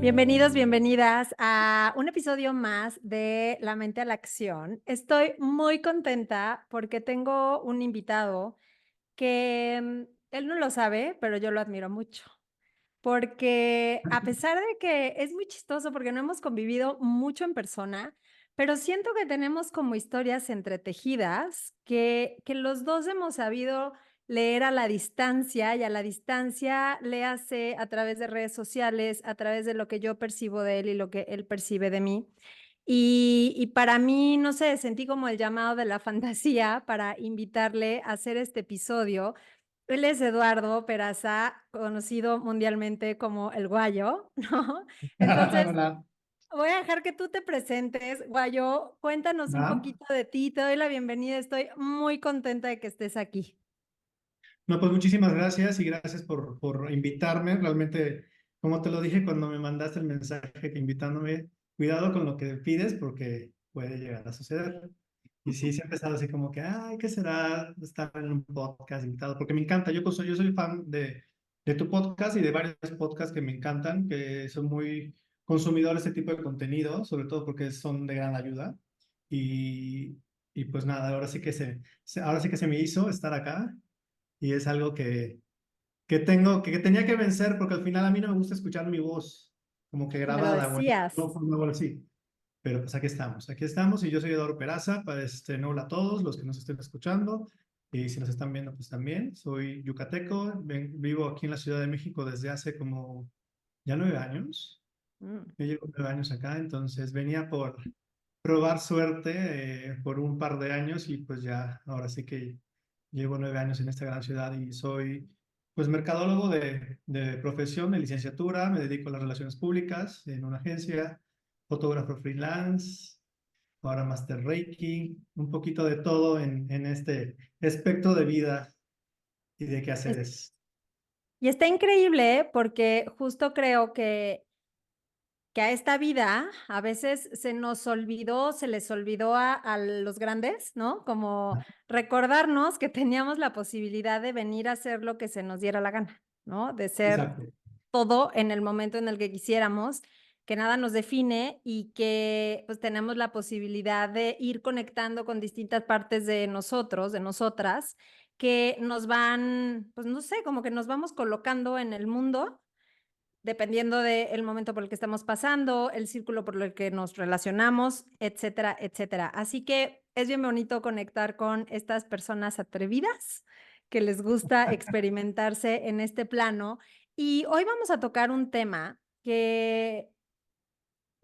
Bienvenidos, bienvenidas a un episodio más de La Mente a la Acción. Estoy muy contenta porque tengo un invitado que él no lo sabe, pero yo lo admiro mucho. Porque a pesar de que es muy chistoso porque no hemos convivido mucho en persona, pero siento que tenemos como historias entretejidas que los dos hemos sabido leer a la distancia y a la distancia léase a través de redes sociales, a través de lo que yo percibo de él y lo que él percibe de mí. Y para mí, no sé, sentí como el llamado de la fantasía para invitarle a hacer este episodio. Él es Eduardo Peraza, conocido mundialmente como el Guayo, ¿no? Entonces, Hola. voy a dejar que tú te presentes. Guayo, cuéntanos un ¿Va? poquito de ti, te doy la bienvenida, estoy muy contenta de que estés aquí. No, pues muchísimas gracias y gracias por invitarme. Realmente, como te lo dije cuando me mandaste el mensaje que invitándome, cuidado con lo que pides porque puede llegar a suceder. Y sí, se ha empezado así como que, ay, ¿qué será estar en un podcast invitado? Porque me encanta, yo soy fan de tu podcast y de varios podcasts que me encantan, que son muy consumidores de este tipo de contenido, sobre todo porque son de gran ayuda. Y, y pues nada, ahora sí que se me hizo estar acá y es algo que tenía que vencer porque al final a mí no me gusta escuchar mi voz como que Me lo grabada o en decías. micrófono o algo así. Pero pues aquí estamos y yo soy Eduardo Peraza, hola a todos los que nos estén escuchando y si nos están viendo pues también, soy yucateco, vivo aquí en la Ciudad de México desde hace como ya 9 años, Mm. yo llevo 9 años acá, entonces venía por probar suerte por un par de años y pues ya ahora sí que llevo 9 años en esta gran ciudad y soy pues mercadólogo de profesión, de licenciatura, me dedico a las relaciones públicas en una agencia, fotógrafo freelance, ahora Master Reiki, un poquito de todo en este aspecto de vida y de Es- quehaceres. Y está increíble, ¿eh? Porque justo creo que a esta vida a veces se nos olvidó, se les olvidó a los grandes, ¿no? Como recordarnos que teníamos la posibilidad de venir a hacer lo que se nos diera la gana, ¿no? De ser Exacto, todo en el momento en el que quisiéramos, que nada nos define y que pues tenemos la posibilidad de ir conectando con distintas partes de nosotros, de nosotras, que nos van, pues no sé, como que nos vamos colocando en el mundo dependiendo del momento por el que estamos pasando, el círculo por el que nos relacionamos, etcétera, etcétera. Así que es bien bonito conectar con estas personas atrevidas que les gusta experimentarse en este plano. Y hoy vamos a tocar un tema que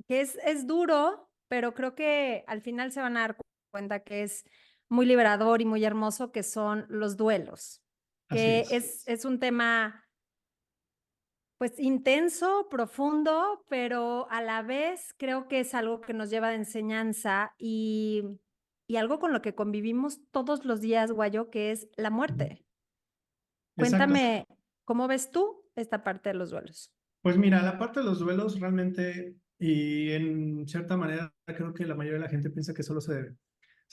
es duro, pero creo que al final se van a dar cuenta que es muy liberador y muy hermoso, que son los duelos, así que es. es un tema pues intenso, profundo, pero a la vez creo que es algo que nos lleva de enseñanza y algo con lo que convivimos todos los días, Guayo, que es la muerte. Exacto. Cuéntame, ¿cómo ves tú esta parte de los duelos? Pues mira, la parte de los duelos realmente, y en cierta manera, creo que la mayoría de la gente piensa que solo se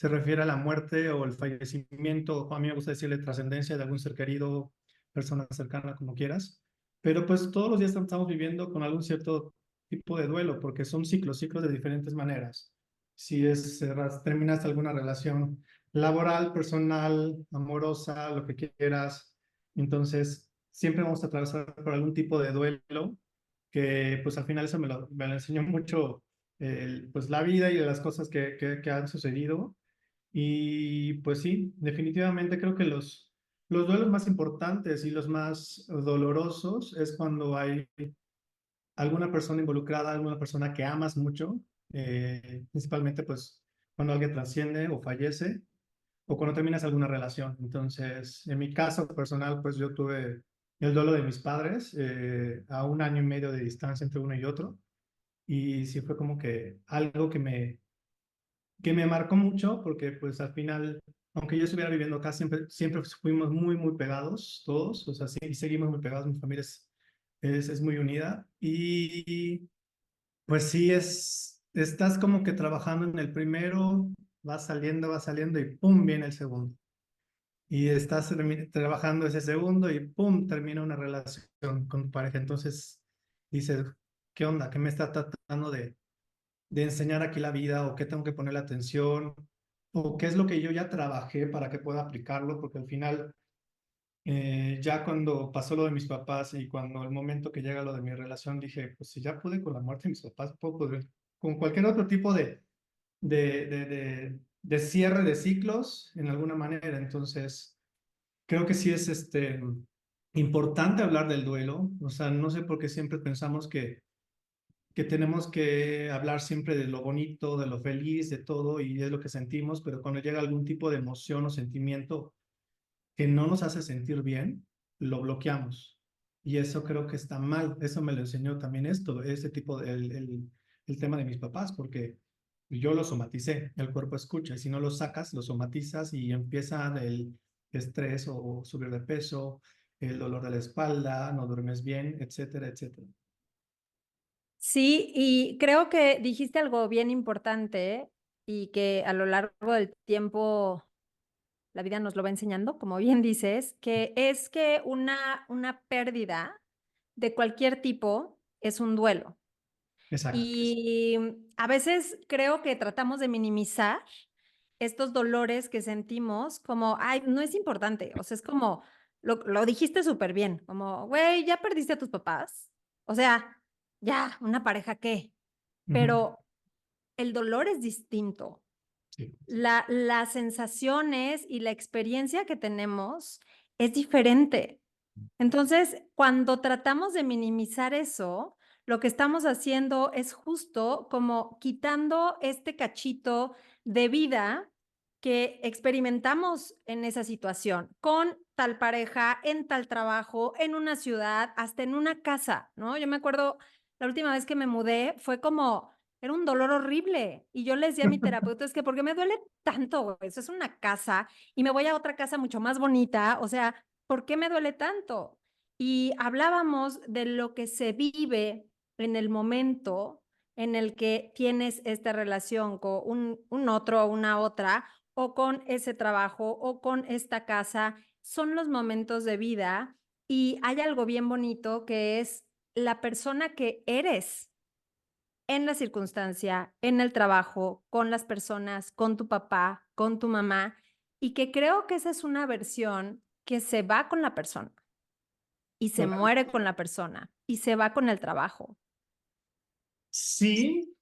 refiere a la muerte o el fallecimiento, o a mí me gusta decirle trascendencia de algún ser querido, persona cercana, como quieras. Pero pues todos los días estamos viviendo con algún cierto tipo de duelo, porque son ciclos, ciclos de diferentes maneras. Si es, terminaste alguna relación laboral, personal, amorosa, lo que quieras, entonces siempre vamos a atravesar por algún tipo de duelo que pues al final eso me lo enseñó mucho pues la vida y de las cosas que han sucedido. Y pues sí, definitivamente creo que los duelos más importantes y los más dolorosos es cuando hay alguna persona involucrada, alguna persona que amas mucho, principalmente pues cuando alguien trasciende o fallece o cuando terminas alguna relación. Entonces, en mi caso personal, pues yo tuve el duelo de mis padres a 1 año y medio de distancia entre uno y otro. Y sí fue como que algo que me marcó mucho porque pues al final, aunque yo estuviera viviendo acá, siempre fuimos muy, muy pegados todos. O sea, sí, seguimos muy pegados, mi familia es muy unida. Y pues sí, estás como que trabajando en el primero, va saliendo y ¡pum! Viene el segundo y estás trabajando ese segundo y ¡pum! Termina una relación con tu pareja. Entonces dices, ¿qué onda? ¿Qué me está tratando de enseñar aquí la vida o qué tengo que ponerle atención o qué es lo que yo ya trabajé para que pueda aplicarlo? Porque al final, ya cuando pasó lo de mis papás y cuando el momento que llega lo de mi relación, dije, pues si ya pude con la muerte de mis papás, puedo poder con cualquier otro tipo de cierre de ciclos en alguna manera. Entonces, creo que sí es importante hablar del duelo. O sea, no sé por qué siempre pensamos que tenemos que hablar siempre de lo bonito, de lo feliz, de todo, y es lo que sentimos, pero cuando llega algún tipo de emoción o sentimiento que no nos hace sentir bien, lo bloqueamos. Y eso creo que está mal. Eso me lo enseñó también esto, este tipo de, el tema de mis papás, porque yo lo somaticé, el cuerpo escucha, y si no lo sacas, lo somatizas y empieza el estrés o subir de peso, el dolor de la espalda, no duermes bien, etcétera, etcétera. Sí, y creo que dijiste algo bien importante y que a lo largo del tiempo la vida nos lo va enseñando, como bien dices, que es que una pérdida de cualquier tipo es un duelo. Exacto. Y a veces creo que tratamos de minimizar estos dolores que sentimos como, ay, no es importante, o sea, es como, lo dijiste súper bien, como, güey, ya perdiste a tus papás, o sea, ya, una pareja qué, Ujú. pero el dolor es distinto. Sí. Las sensaciones y la experiencia que tenemos es diferente. Entonces, cuando tratamos de minimizar eso, lo que estamos haciendo es justo como quitando este cachito de vida que experimentamos en esa situación, con tal pareja, en tal trabajo, en una ciudad, hasta en una casa, ¿no? Yo me acuerdo la última vez que me mudé fue como, era un dolor horrible. Y yo le decía a mi terapeuta, es que, ¿por qué me duele tanto, güey? Eso es una casa y me voy a otra casa mucho más bonita. O sea, ¿por qué me duele tanto? Y hablábamos de lo que se vive en el momento en el que tienes esta relación con un otro o una otra, o con ese trabajo, o con esta casa. Son los momentos de vida y hay algo bien bonito que es la persona que eres en la circunstancia, en el trabajo, con las personas, con tu papá, con tu mamá, y que creo que esa es una versión que se va con la persona y se Total. muere con la persona y se va con el trabajo. Sí,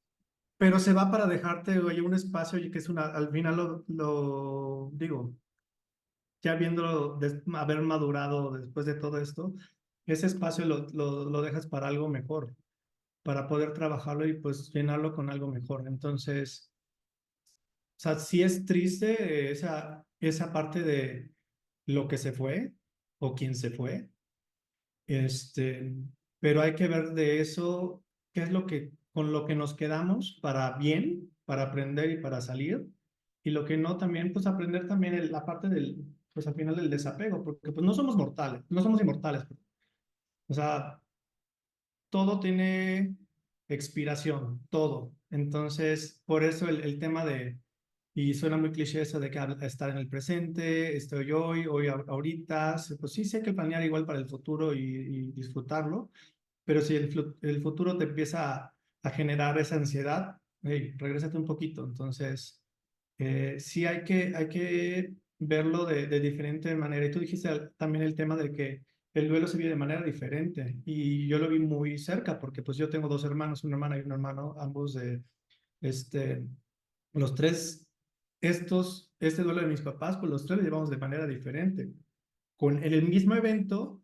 pero se va para dejarte, oye, un espacio y que es una, al final lo digo, ya viéndolo, haber madurado después de todo esto, ese espacio lo dejas para algo mejor, para poder trabajarlo y pues llenarlo con algo mejor. Entonces, o sea, sí es triste, esa parte de lo que se fue o quien se fue, este, pero hay que ver de eso qué es lo que, con lo que nos quedamos para bien, para aprender y para salir, y lo que no también, pues aprender también la parte del, pues al final del desapego, porque pues no somos mortales, no somos inmortales, pues. O sea, todo tiene expiración, todo. Entonces, por eso el tema de, y suena muy cliché eso de que estar en el presente, estoy hoy, ahorita, pues sí, sí hay que planear igual para el futuro y disfrutarlo, pero si el futuro te empieza a generar esa ansiedad, hey, regrésate un poquito. Entonces, sí hay que verlo de diferente manera. Y tú dijiste también el tema de que el duelo se vive de manera diferente. Y yo lo vi muy cerca porque pues yo tengo dos hermanos, una hermana y un hermano, ambos de, este, los tres, este duelo de mis papás, pues los tres lo llevamos de manera diferente. Con el mismo evento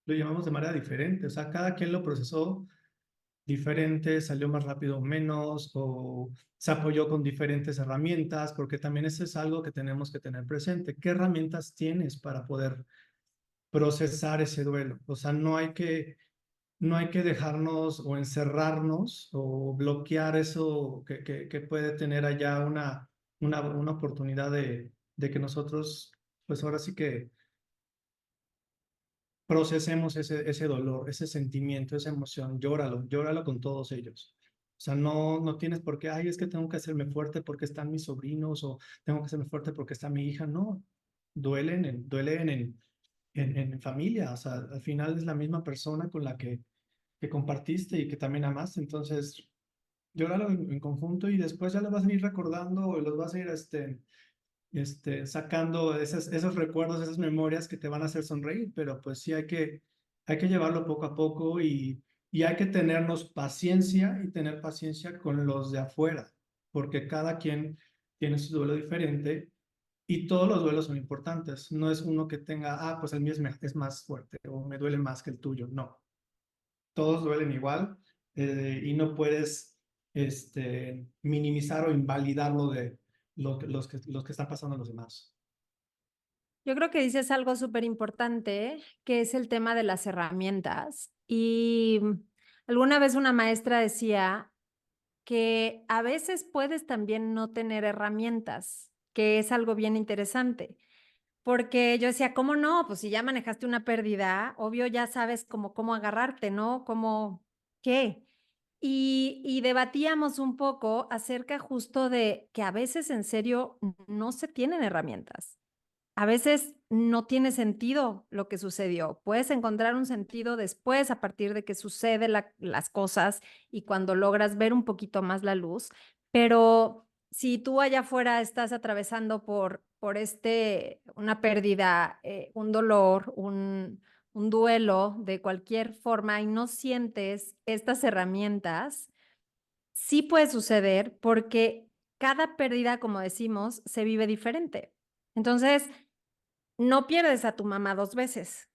lo llevamos de manera diferente. O sea, cada quien lo procesó diferente, salió más rápido o menos, o se apoyó con diferentes herramientas, porque también eso es algo que tenemos que tener presente. ¿Qué herramientas tienes para poder procesar ese duelo? O sea, no hay que dejarnos o encerrarnos o bloquear eso que puede tener allá una oportunidad de que nosotros, pues ahora sí que procesemos ese dolor, ese sentimiento, esa emoción, llóralo con todos ellos. O sea, no tienes por qué, ay, es que tengo que hacerme fuerte porque están mis sobrinos o tengo que hacerme fuerte porque está mi hija. No, duelen en familia. O sea, al final es la misma persona con la que que compartiste y que también amaste. Entonces, llóralo en conjunto y después ya lo vas a ir recordando o los vas a ir sacando esos recuerdos, esas memorias que te van a hacer sonreír, pero pues sí hay que llevarlo poco a poco y hay que tenernos paciencia y tener paciencia con los de afuera, porque cada quien tiene su duelo diferente y todos los duelos son importantes. No es uno que tenga, pues el mío es más fuerte o me duele más que el tuyo. No, todos duelen igual y no puedes minimizar o invalidar lo de los que están pasando a los demás. Yo creo que dices algo súper importante, que es el tema de las herramientas. Y alguna vez una maestra decía que a veces puedes también no tener herramientas, que es algo bien interesante. Porque yo decía, ¿cómo no? Pues si ya manejaste una pérdida, obvio ya sabes cómo agarrarte, ¿no? ¿Cómo qué? Y debatíamos un poco acerca justo de que a veces en serio no se tienen herramientas. A veces no tiene sentido lo que sucedió. Puedes encontrar un sentido después a partir de que suceden las cosas y cuando logras ver un poquito más la luz. Pero si tú allá afuera estás atravesando por una pérdida, un dolor, un duelo de cualquier forma y no sientes estas herramientas, sí puede suceder porque cada pérdida, como decimos, se vive diferente. Entonces, no pierdes a tu mamá 2 veces,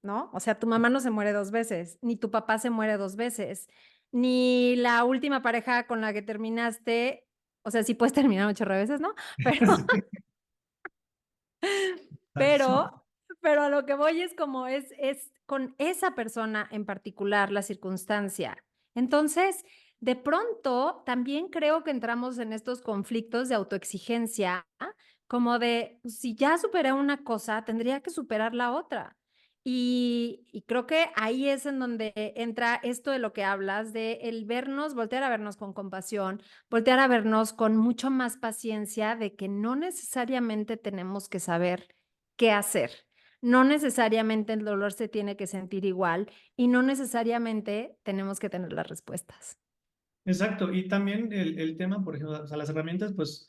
¿no? O sea, tu mamá no se muere 2 veces, ni tu papá se muere 2 veces, ni la última pareja con la que terminaste, o sea, sí puedes terminar 8 veces, ¿no? Pero Sí. pero pero a lo que voy es como es con esa persona en particular la circunstancia. Entonces, de pronto, también creo que entramos en estos conflictos de autoexigencia, como de, pues, si ya superé una cosa, tendría que superar la otra. Y creo que ahí es en donde entra esto de lo que hablas, de el vernos, voltear a vernos con compasión, voltear a vernos con mucho más paciencia, de que no necesariamente tenemos que saber qué hacer. No necesariamente el dolor se tiene que sentir igual y no necesariamente tenemos que tener las respuestas. Exacto, y también el tema, por ejemplo, o sea, las herramientas, pues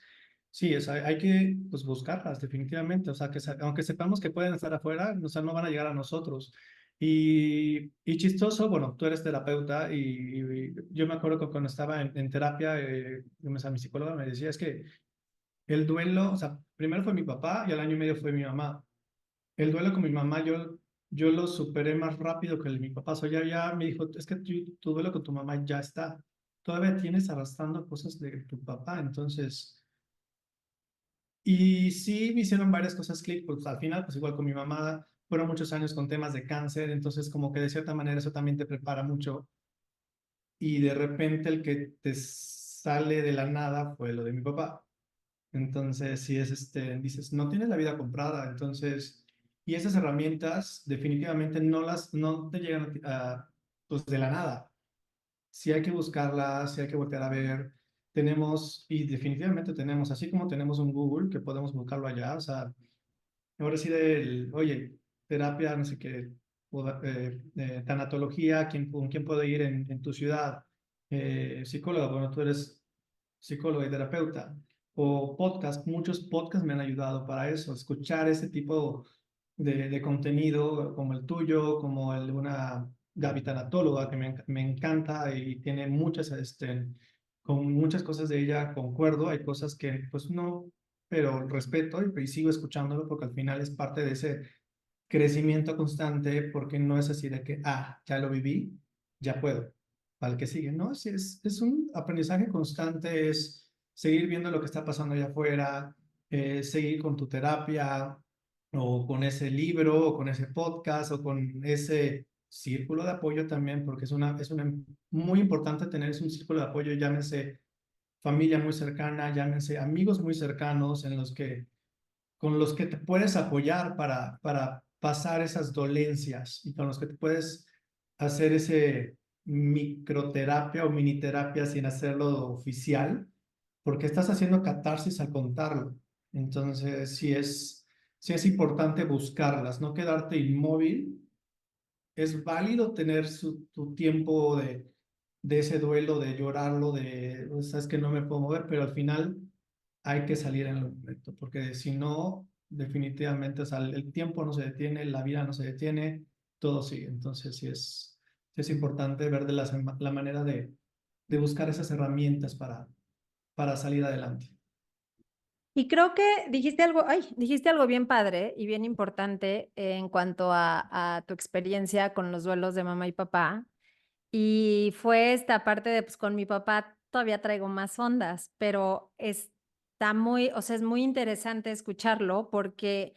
sí, o sea, hay que pues, buscarlas definitivamente, o sea, aunque sepamos que pueden estar afuera, o sea, no van a llegar a nosotros. Y chistoso, bueno, tú eres terapeuta y yo me acuerdo que cuando estaba en terapia, o sea, mi psicóloga me decía, es que el duelo, o sea, primero fue mi papá y al año y medio fue mi mamá. El duelo con mi mamá, yo lo superé más rápido que el de mi papá. O sea, ya me dijo, es que tu duelo con tu mamá ya está. Todavía tienes arrastrando cosas de tu papá. Entonces, y sí me hicieron varias cosas clic, pues al final, pues igual con mi mamá, fueron muchos años con temas de cáncer. Entonces, como que de cierta manera eso también te prepara mucho. Y de repente el que te sale de la nada fue lo de mi papá. Entonces, si es dices, no tienes la vida comprada, entonces, y esas herramientas definitivamente no te llegan pues de la nada. Sí hay que buscarlas, sí hay que voltear a ver. Tenemos, y definitivamente tenemos, así como tenemos un Google que podemos buscarlo allá, o sea, ahora sí oye, terapia, no sé qué, tanatología, con quién puedo ir en tu ciudad? Psicólogo, bueno, tú eres psicólogo y terapeuta, o podcast, muchos podcasts me han ayudado para eso, escuchar ese tipo de contenido como el tuyo, como el de una Gaby tanatóloga que me encanta y tiene con muchas cosas de ella concuerdo, hay cosas que pues no, pero respeto y sigo escuchándolo porque al final es parte de ese crecimiento constante porque no es así de que, ya lo viví, ya puedo, para el que sigue, ¿no? Es un aprendizaje constante, es seguir viendo lo que está pasando allá afuera, seguir con tu terapia o con ese libro o con ese podcast o con ese círculo de apoyo también, porque es una muy importante tener un círculo de apoyo, llámese familia muy cercana, llámese amigos muy cercanos con los que te puedes apoyar para pasar esas dolencias y con los que te puedes hacer ese microterapia o miniterapia sin hacerlo oficial, porque estás haciendo catarsis al contarlo. Entonces, sí es importante buscarlas, no quedarte inmóvil es válido tener tu tiempo de ese duelo, de llorarlo, de, sabes que no me puedo mover, pero al final hay que salir en el momento, porque si no, definitivamente, o sea, el tiempo no se detiene, la vida no se detiene, todo sigue. Entonces sí es importante ver la manera de buscar esas herramientas para salir adelante. Y creo que dijiste algo, ay, dijiste algo bien padre y bien importante en cuanto a tu experiencia con los duelos de mamá y papá. Y fue esta parte de, pues con mi papá todavía traigo más ondas, pero está muy, o sea, es muy interesante escucharlo porque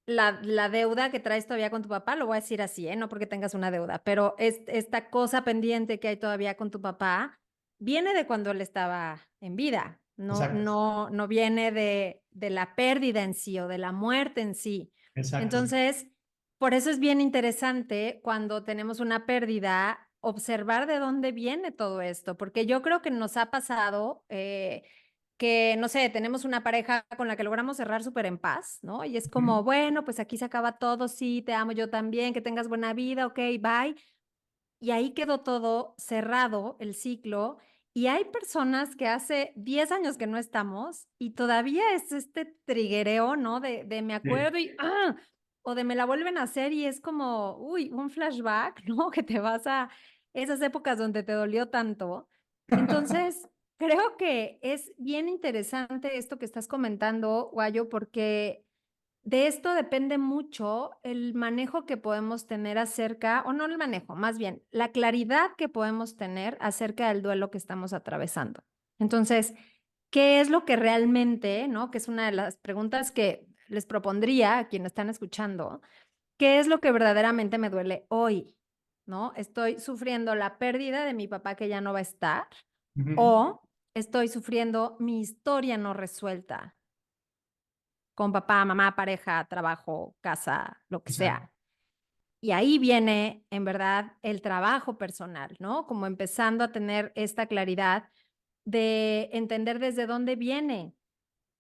la deuda que traes todavía con tu papá, lo voy a decir así, ¿eh? No porque tengas una deuda, pero esta cosa pendiente que hay todavía con tu papá viene de cuando él estaba en vida, Exacto, no viene de la pérdida en sí o de la muerte en sí. exacto. Entonces, por eso es bien interesante cuando tenemos una pérdida, observar de dónde viene todo esto, porque yo creo que nos ha pasado que, no sé, tenemos una pareja con la que logramos cerrar súper en paz, ¿no? Y es Ujú. como, bueno, pues aquí se acaba todo, sí, te amo yo también, que tengas buena vida, ok, bye. Y ahí quedó todo cerrado, el ciclo. Y hay personas que hace 10 años que no estamos y todavía es este triguereo, ¿no? De me Sí. acuerdo y, o de me la vuelven a hacer y es como, uy, un flashback, ¿no? Que te vas a esas épocas donde te dolió tanto. Entonces, creo que es bien interesante esto que estás comentando, Guayo, porque de esto depende mucho el manejo que podemos tener acerca, o no el manejo, más bien la claridad que podemos tener acerca del duelo que estamos atravesando. Entonces, ¿qué es lo que realmente, no? Que es una de las preguntas que les propondría a quienes están escuchando. ¿Qué es lo que verdaderamente me duele hoy? ¿No? ¿Estoy sufriendo la pérdida de mi papá que ya no va a estar? Ujú. ¿O estoy sufriendo mi historia no resuelta con papá, mamá, pareja, trabajo, casa, lo que Exacto. sea? Y ahí viene, en verdad, el trabajo personal, ¿no? Como empezando a tener esta claridad de entender desde dónde viene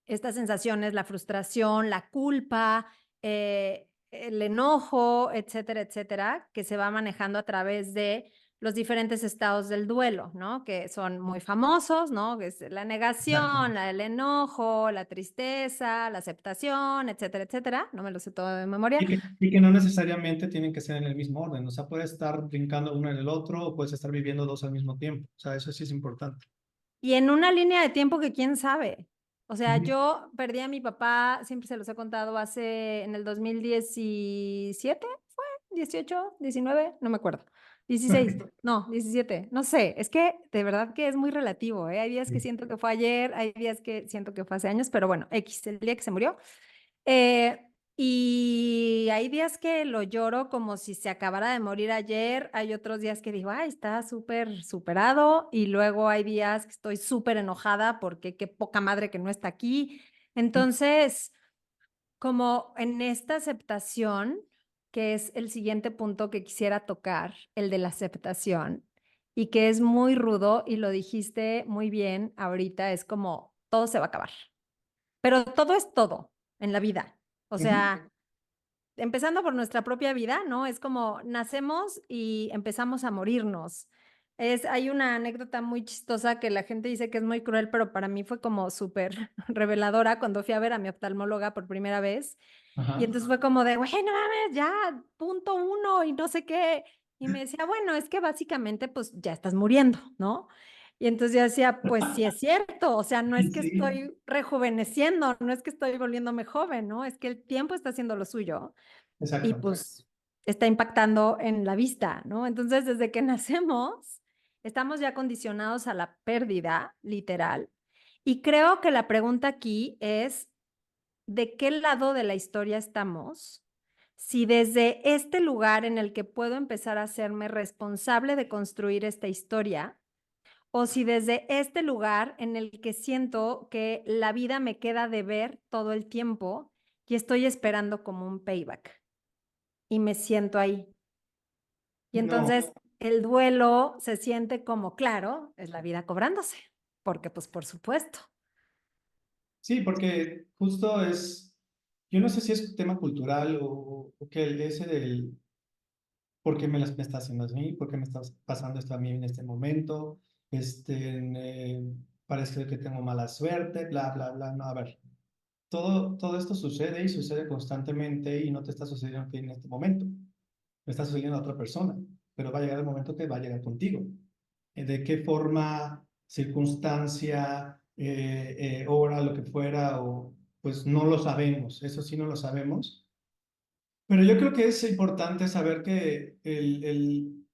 estas sensaciones, la frustración, la culpa, el enojo, etcétera, etcétera, que se va manejando a través de los diferentes estados del duelo, ¿no? Que son muy famosos, ¿no? Que es la Exacto. negación, el enojo, la tristeza, la aceptación, etcétera, etcétera. No me lo sé todo de memoria. Y que no necesariamente tienen que ser en el mismo orden. O sea, puedes estar brincando uno en el otro o puedes estar viviendo dos al mismo tiempo. O sea, eso sí es importante. Y en una línea de tiempo que quién sabe. O sea, Ujú. yo perdí a mi papá, siempre se los he contado, en el 2017, ¿fue? 18, 19, no me acuerdo. 16, no, 17, no sé. Es que de verdad que es muy relativo, ¿eh? Hay días que Sí. siento que fue ayer, hay días que siento que fue hace años, pero bueno, X, el día que se murió. Eh, y hay días que lo lloro como si se acabara de morir ayer. Hay otros días que digo, ay, está súper superado. Y luego hay días que estoy súper enojada porque qué poca madre que no está aquí. Entonces, como en esta aceptación, que es el siguiente punto que quisiera tocar, el de la aceptación, y que es muy rudo, y lo dijiste muy bien ahorita, es como todo se va a acabar. Pero todo es todo en la vida. O Ujú. sea, empezando por nuestra propia vida, ¿no? Es como nacemos y empezamos a morirnos. Hay una anécdota muy chistosa que la gente dice que es muy cruel, pero para mí fue como súper reveladora cuando fui a ver a mi oftalmóloga por primera vez. Y Ajá. entonces fue como de, güey, no mames, ya, punto uno y no sé qué. Y me decía, bueno, es que básicamente pues ya estás muriendo, ¿no? Y entonces yo decía, pues sí es cierto, o sea, no es que Sí, estoy rejuveneciendo, no es que estoy volviéndome joven, ¿no? Es que el tiempo está haciendo lo suyo y exacto. pues está impactando en la vista, ¿no? Entonces, desde que nacemos, estamos ya condicionados a la pérdida, literal. Y creo que la pregunta aquí es, ¿de qué lado de la historia estamos? Si desde este lugar en el que puedo empezar a hacerme responsable de construir esta historia, o si desde este lugar en el que siento que la vida me queda de ver todo el tiempo y estoy esperando como un payback y me siento ahí. Y No, entonces el duelo se siente como, claro, es la vida cobrándose, porque pues por supuesto. sí, porque justo yo no sé si es un tema cultural o que ese ¿por qué me está haciendo a mí? ¿Por qué me está pasando esto a mí en este momento? Parece que tengo mala suerte, bla, bla, bla. No, a ver, todo esto sucede y sucede constantemente y no te está sucediendo a ti en este momento. Le está sucediendo a otra persona, pero va a llegar el momento que va a llegar contigo. ¿De qué forma, circunstancia, hora, lo que fuera, o pues no lo sabemos, eso sí no lo sabemos. Pero yo creo que es importante saber que el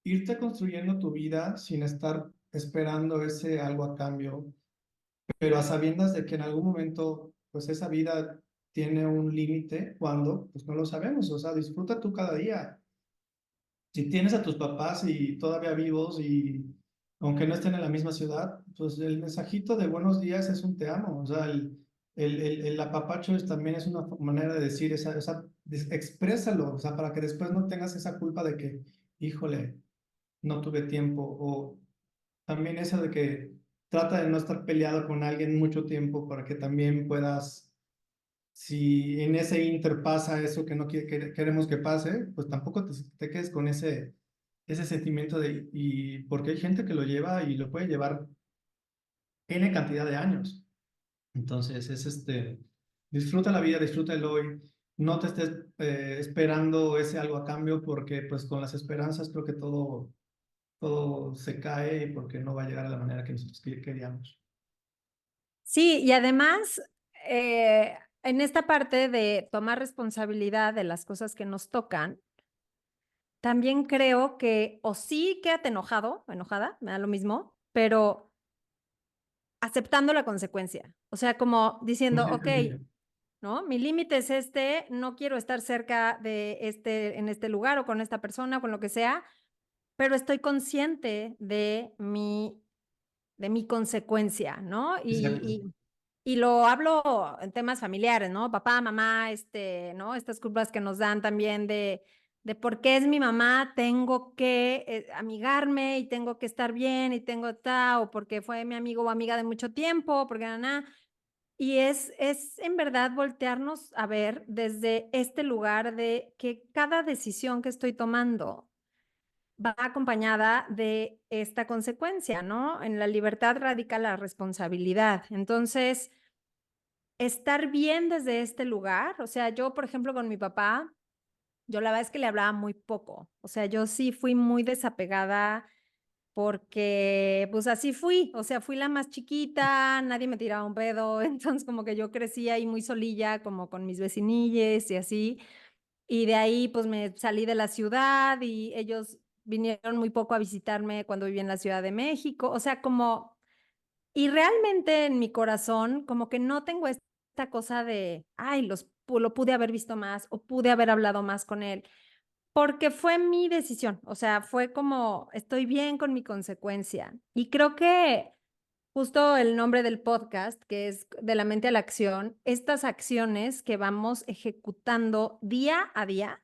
irte construyendo tu vida sin estar esperando ese algo a cambio, pero a sabiendas de que en algún momento, pues esa vida tiene un límite, cuando, pues no lo sabemos, o sea, disfruta tú cada día. Si tienes a tus papás y todavía vivos y aunque no estén en la misma ciudad, pues el mensajito de buenos días es un te amo, o sea, el apapacho también es una manera de decir exprésalo, o sea, para que después no tengas esa culpa de que, híjole, no tuve tiempo, o también eso de que trata de no estar peleado con alguien mucho tiempo para que también puedas, si en ese inter pasa eso que no queremos que pase, pues tampoco te quedes con ese sentimiento de, y porque hay gente que lo lleva y lo puede llevar N cantidad de años. Entonces disfruta la vida, disfruta el hoy, no te estés esperando ese algo a cambio, porque pues con las esperanzas creo que todo se cae porque no va a llegar a la manera que nosotros queríamos. Sí, y además, en esta parte de tomar responsabilidad de las cosas que nos tocan, también creo que, o sí quédate enojado, enojada, me da lo mismo, pero aceptando la consecuencia. O sea, como diciendo, ok, Conscientemente. ¿no? Mi límite es este, no quiero estar cerca de en este lugar o con esta persona, con lo que sea, pero estoy consciente de mi consecuencia, ¿no? Exacto. Y lo hablo en temas familiares, ¿no? Papá, mamá, ¿no? Estas culpas que nos dan también de por qué es mi mamá, tengo que amigarme y tengo que estar bien y tengo o porque fue mi amigo o amiga de mucho tiempo, porque nada. Y es en verdad voltearnos a ver desde este lugar de que cada decisión que estoy tomando va acompañada de esta consecuencia, ¿no? En la libertad radica la responsabilidad. Entonces, estar bien desde este lugar, o sea, yo, por ejemplo, con mi papá, yo la verdad es que le hablaba muy poco, o sea, yo sí fui muy desapegada porque pues así fui, o sea, fui la más chiquita, nadie me tiraba un pedo, entonces como que yo crecí ahí muy solilla, como con mis vecinilles y así, y de ahí pues me salí de la ciudad y ellos vinieron muy poco a visitarme cuando viví en la Ciudad de México, o sea, como, y realmente en mi corazón como que no tengo esta cosa de, ay, lo pude haber visto más o pude haber hablado más con él. Porque fue mi decisión, o sea, fue como estoy bien con mi consecuencia. Y creo que justo el nombre del podcast, que es de la mente a la acción, estas acciones que vamos ejecutando día a día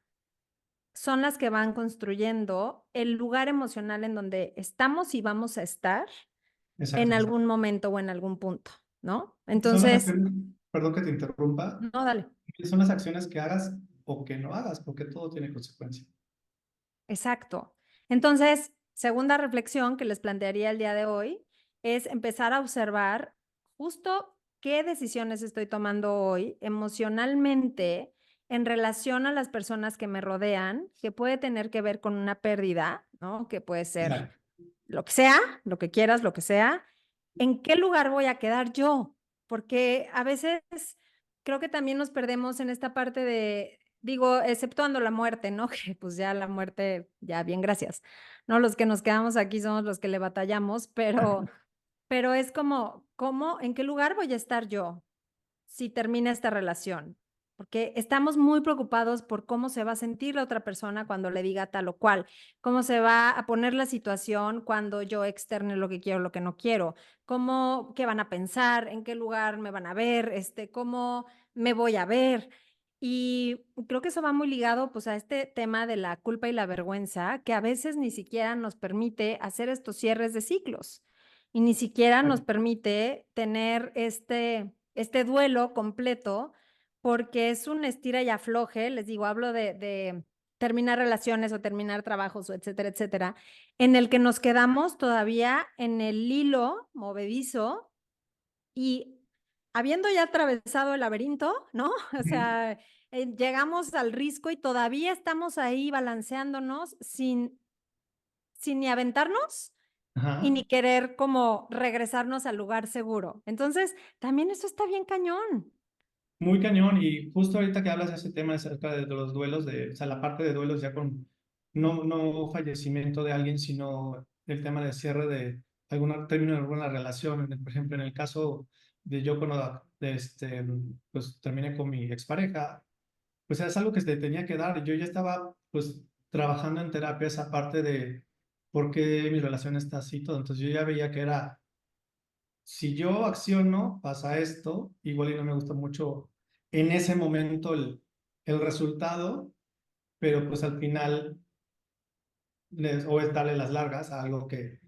son las que van construyendo el lugar emocional en donde estamos y vamos a estar en Exacto. algún momento o en algún punto, ¿no? Son las Entonces, acciones, perdón que te interrumpa, no, dale. son las acciones que hagas o que no hagas, porque todo tiene consecuencia. Exacto. Entonces, segunda reflexión que les plantearía el día de hoy es empezar a observar justo qué decisiones estoy tomando hoy emocionalmente en relación a las personas que me rodean, que puede tener que ver con una pérdida, ¿no? Que puede ser Exacto. lo que sea, lo que quieras, lo que sea. ¿En qué lugar voy a quedar yo? Porque a veces creo que también nos perdemos en esta parte de, digo, exceptuando la muerte, ¿no? Que pues ya la muerte, ya bien, gracias. No, los que nos quedamos aquí somos los que le batallamos, pero es como, ¿cómo, en qué lugar voy a estar yo si termina esta relación? Porque estamos muy preocupados por cómo se va a sentir la otra persona cuando le diga tal o cual, cómo se va a poner la situación cuando yo externe lo que quiero, lo que no quiero, cómo, qué van a pensar, en qué lugar me van a ver, cómo me voy a ver. Y creo que eso va muy ligado pues a este tema de la culpa y la vergüenza, que a veces ni siquiera nos permite hacer estos cierres de ciclos y ni siquiera nos permite tener este duelo completo porque es un estira y afloje, les digo, hablo terminar relaciones o terminar trabajos o etcétera, etcétera, en el que nos quedamos todavía en el hilo movedizo y habiendo ya atravesado el laberinto, ¿no? O sea, llegamos al risco y todavía estamos ahí balanceándonos sin ni aventarnos y Ajá. ni querer como regresarnos al lugar seguro. Entonces, también eso está bien cañón. Muy cañón, y justo ahorita que hablas de ese tema acerca de los duelos, o sea, la parte de duelos ya con no fallecimiento de alguien, sino el tema de cierre de algún término de alguna relación. Por ejemplo, en el caso de yo cuando pues terminé con mi expareja, pues es algo que se tenía que dar. Yo ya estaba pues trabajando en terapia esa parte de por qué mi relación está así, todo. Entonces yo ya veía que era, si yo acciono, pasa esto, igual y no me gusta mucho en ese momento el resultado, pero pues al final o es darle las largas a algo que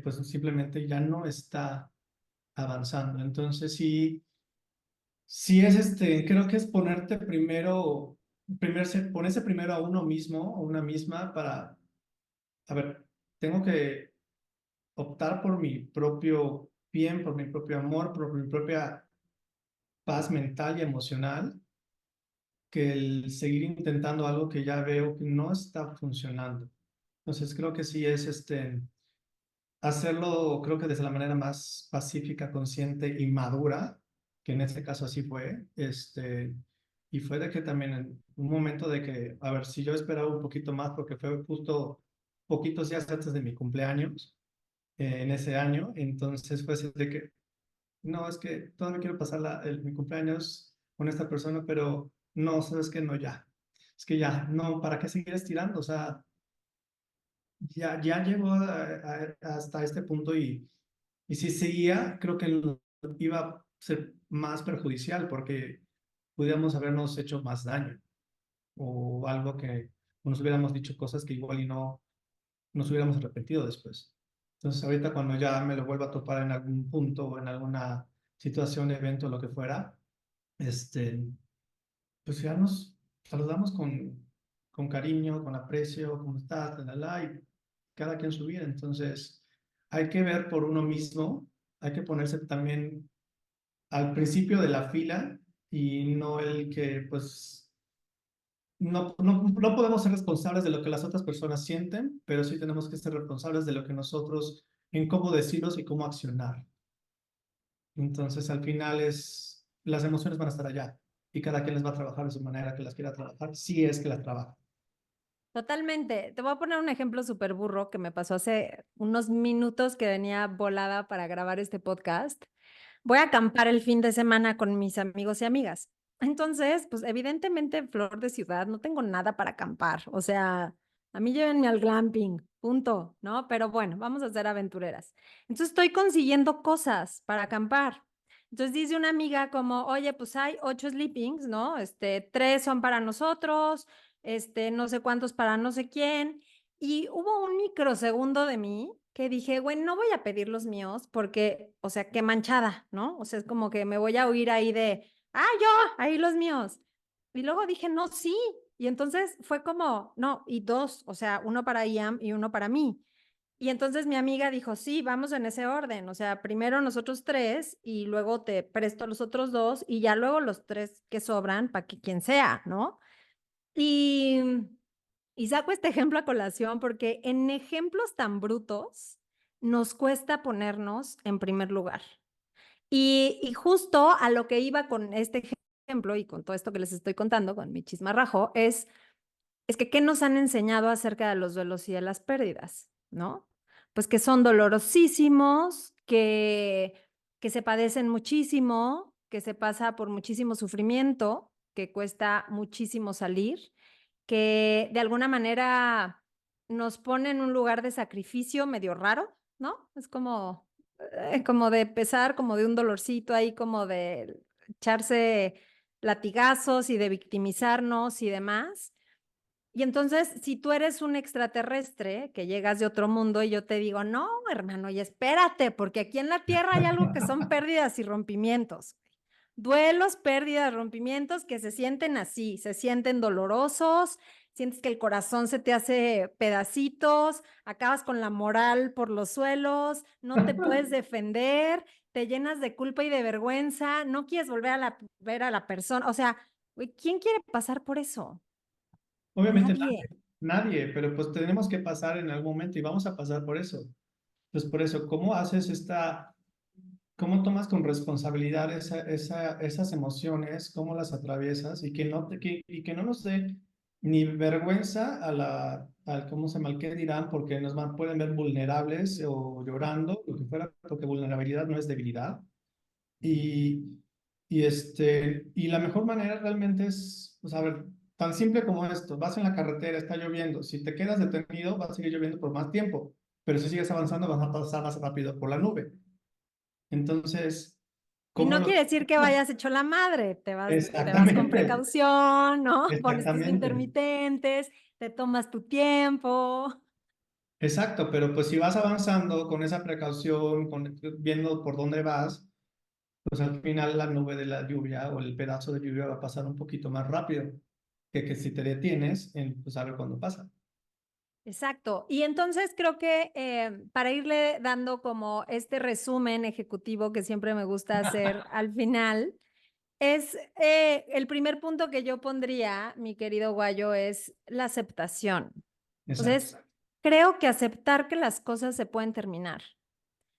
pues simplemente ya no está avanzando. Entonces sí, sí es creo que es ponerte ponerse primero a uno mismo o una misma para, a ver, tengo que optar por mi propio bien, por mi propio amor, por mi propia paz mental y emocional, que el seguir intentando algo que ya veo que no está funcionando. Entonces creo que sí es hacerlo, creo que desde la manera más pacífica, consciente y madura, que en este caso así fue, y fue de que también en un momento de que, a ver, si yo esperaba un poquito más, porque fue justo poquitos días antes de mi cumpleaños, en ese año, entonces fue así de que no, es que todavía quiero pasar mi cumpleaños con esta persona, pero no, sabes que no, ya. Es que ya, no, ¿para qué seguir estirando? O sea, ya llegó hasta este punto y si seguía, creo que iba a ser más perjudicial porque pudiéramos habernos hecho más daño o algo que o nos hubiéramos dicho cosas que igual y no nos hubiéramos arrepentido después. Entonces, ahorita cuando ya me lo vuelvo a topar en algún punto o en alguna situación, evento, lo que fuera, este, pues ya nos saludamos con cariño, con aprecio, ¿cómo estás? Y cada quien su vida. Entonces, hay que ver por uno mismo, hay que ponerse también al principio de la fila y no el que, pues, no podemos ser responsables de lo que las otras personas sienten, pero sí tenemos que ser responsables de lo que nosotros, en cómo decirlos y cómo accionar. Entonces, al final las emociones van a estar allá y cada quien les va a trabajar de su manera que las quiera trabajar, si es que las trabaja. Totalmente. Te voy a poner un ejemplo súper burro que me pasó hace unos minutos que venía volada para grabar este podcast. Voy a acampar el fin de semana con mis amigos y amigas. Entonces, pues evidentemente en Flor de Ciudad no tengo nada para acampar. O sea, a mí llévenme al glamping, punto, ¿no? Pero bueno, vamos a ser aventureras. Entonces estoy consiguiendo cosas para acampar. Entonces dice una amiga como, oye, pues hay 8 sleepings, ¿no? 3 son para nosotros, no sé cuántos para no sé quién. Y hubo un microsegundo de mí que dije, güey, no voy a pedir los míos porque, o sea, qué manchada, ¿no? O sea, es como que me voy a oír ahí de, yo, ahí los míos. Y luego dije, no, sí. Y entonces fue como, no, y dos, o sea, uno para Iam y uno para mí. Y entonces mi amiga dijo, sí, vamos en ese orden, o sea, primero nosotros tres y luego te presto los otros dos y ya luego los tres que sobran para que quien sea, ¿no? Y, y saco este ejemplo a colación porque en ejemplos tan brutos nos cuesta ponernos en primer lugar. Y justo a lo que iba con este ejemplo y con todo esto que les estoy contando, con mi chismarrajo, es que ¿qué nos han enseñado acerca de los duelos y de las pérdidas? ¿No? Pues que son dolorosísimos, que se padecen muchísimo, que se pasa por muchísimo sufrimiento, que cuesta muchísimo salir, que de alguna manera nos pone en un lugar de sacrificio medio raro, ¿no? Es como de pesar, como de un dolorcito ahí, como de echarse latigazos y de victimizarnos y demás. Y entonces, si tú eres un extraterrestre que llegas de otro mundo y yo te digo, no, hermano, y espérate, porque aquí en la Tierra hay algo que son pérdidas y rompimientos. Duelos, pérdidas, rompimientos que se sienten así, se sienten dolorosos, sientes que el corazón se te hace pedacitos, acabas con la moral por los suelos, no te puedes defender, te llenas de culpa y de vergüenza, no quieres volver a ver a la persona. O sea, güey, ¿quién quiere pasar por eso? Obviamente Nadie. nadie, pero pues tenemos que pasar en algún momento y vamos a pasar por eso. Pues por eso, ¿cómo haces cómo tomas con responsabilidad esas emociones, cómo las atraviesas y y que no nos dé ni vergüenza ¿cómo se llama? Al qué dirán, porque pueden ver vulnerables o llorando, lo que fuera, porque vulnerabilidad no es debilidad. Y, y la mejor manera realmente es, pues a ver, tan simple como esto, vas en la carretera, está lloviendo, si te quedas detenido, va a seguir lloviendo por más tiempo, pero si sigues avanzando, vas a pasar más rápido por la nube. Entonces, Y ¿cómo no lo quiere decir que tomamos? vayas hecho la madre, te vas con Exactamente, precaución, ¿no? Pones tus exactamente, intermitentes, te tomas tu tiempo. exacto, pero pues si vas avanzando con esa precaución, viendo por dónde vas, pues al final la nube de la lluvia o el pedazo de lluvia va a pasar un poquito más rápido que si te detienes en pues, saber cuándo pasa. Exacto. Y entonces creo que para irle dando como este resumen ejecutivo que siempre me gusta hacer al final, es el primer punto que yo pondría, mi querido Guayo, es la aceptación. Exacto. Entonces, creo que aceptar que las cosas se pueden terminar.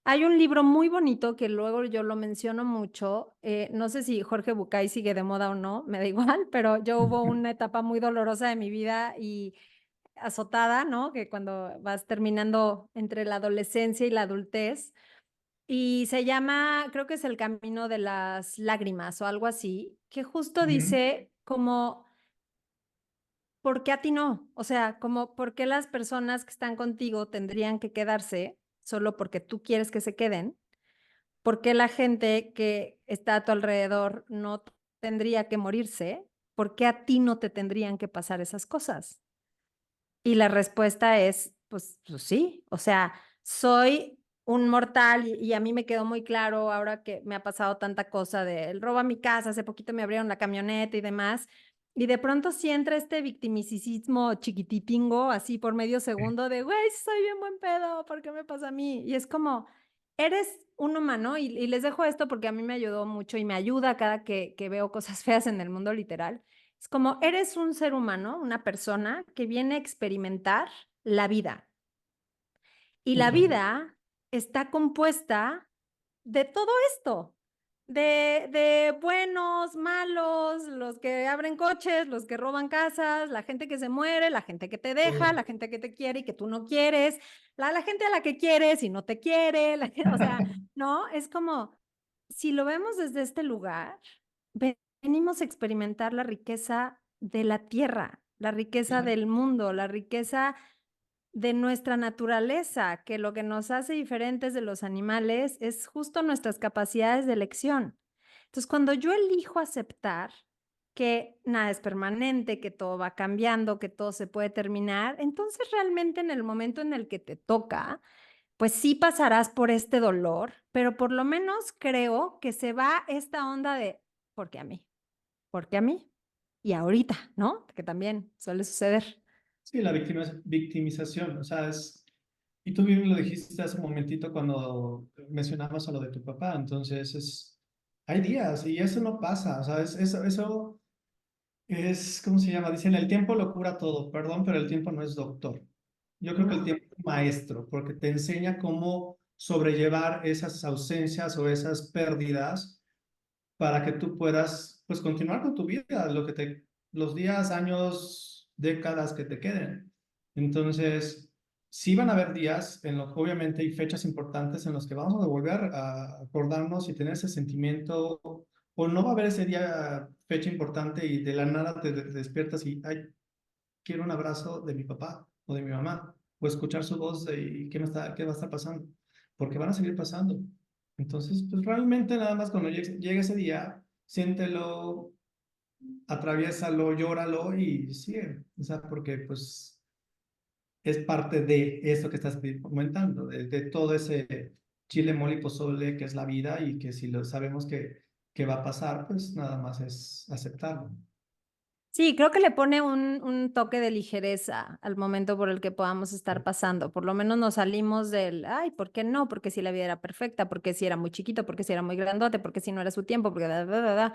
Hay un libro muy bonito que luego yo lo menciono mucho, no sé si Jorge Bucay sigue de moda o no, me da igual, pero yo hubo una etapa muy dolorosa de mi vida y azotada, ¿no? Que cuando vas terminando entre la adolescencia y la adultez, y se llama, creo que es El Camino de las Lágrimas o algo así, que justo Ujú. dice como, ¿por qué a ti no? O sea, como, ¿por qué las personas que están contigo tendrían que quedarse solo porque tú quieres que se queden? ¿Por qué la gente que está a tu alrededor no tendría que morirse? ¿Por qué a ti no te tendrían que pasar esas cosas? Y la respuesta es, pues sí, o sea, soy un mortal y a mí me quedó muy claro ahora que me ha pasado tanta cosa de el robo a mi casa, hace poquito me abrieron la camioneta y demás, y de pronto sí entra este victimicismo chiquititingo, así por medio segundo de, güey, soy bien buen pedo, ¿por qué me pasa a mí? Y es como, eres un humano y les dejo esto porque a mí me ayudó mucho y me ayuda cada que veo cosas feas en el mundo literal. Es como eres un ser humano, una persona que viene a experimentar la vida. Y la Justo. vida está compuesta de todo esto, de buenos, malos, los que abren coches, los que roban casas, la gente que se muere, la gente que te deja, Todo. la gente que te quiere y que tú no quieres, la gente a la que quieres y no te quiere, o sea, ¿no? Es como, si lo vemos desde este lugar, venimos a experimentar la riqueza de la tierra, la riqueza del mundo, la riqueza de nuestra naturaleza, que lo que nos hace diferentes de los animales es justo nuestras capacidades de elección. Entonces, cuando yo elijo aceptar que nada es permanente, que todo va cambiando, que todo se puede terminar, entonces realmente en el momento en el que te toca, pues sí pasarás por este dolor, pero por lo menos creo que se va esta onda de, ¿por qué a mí? ¿Por qué a mí? Y ahorita, ¿no? Que también suele suceder. Sí, la victimización, o sea, y tú bien lo dijiste hace un momentito cuando mencionabas a lo de tu papá, entonces hay días y eso no pasa, o sea, eso es, ¿cómo se llama? Dicen, el tiempo lo cura todo, perdón, pero el tiempo no es doctor. Yo creo que el ¿No? tiempo es maestro, porque te enseña cómo sobrellevar esas ausencias o esas pérdidas para que tú puedas, pues, continuar con tu vida, los días, años, décadas que te queden. Entonces, sí van a haber días en los que obviamente hay fechas importantes en los que vamos a volver a acordarnos y tener ese sentimiento, o no va a haber ese día, fecha importante y de la nada te despiertas y, ay, quiero un abrazo de mi papá o de mi mamá, o escuchar su voz de qué va a estar pasando, porque van a seguir pasando. Entonces, pues realmente nada más cuando llegue ese día, siéntelo, atraviésalo, llóralo y sigue. O sea, porque pues es parte de eso que estás comentando, de todo ese chile, mole y pozole que es la vida y que si lo sabemos que va a pasar, pues nada más es aceptarlo. Sí, creo que le pone un toque de ligereza al momento por el que podamos estar pasando. Por lo menos nos salimos del, ay, ¿por qué no? Porque si la vida era perfecta, porque si era muy chiquito, porque si era muy grandote, porque si no era su tiempo, porque da.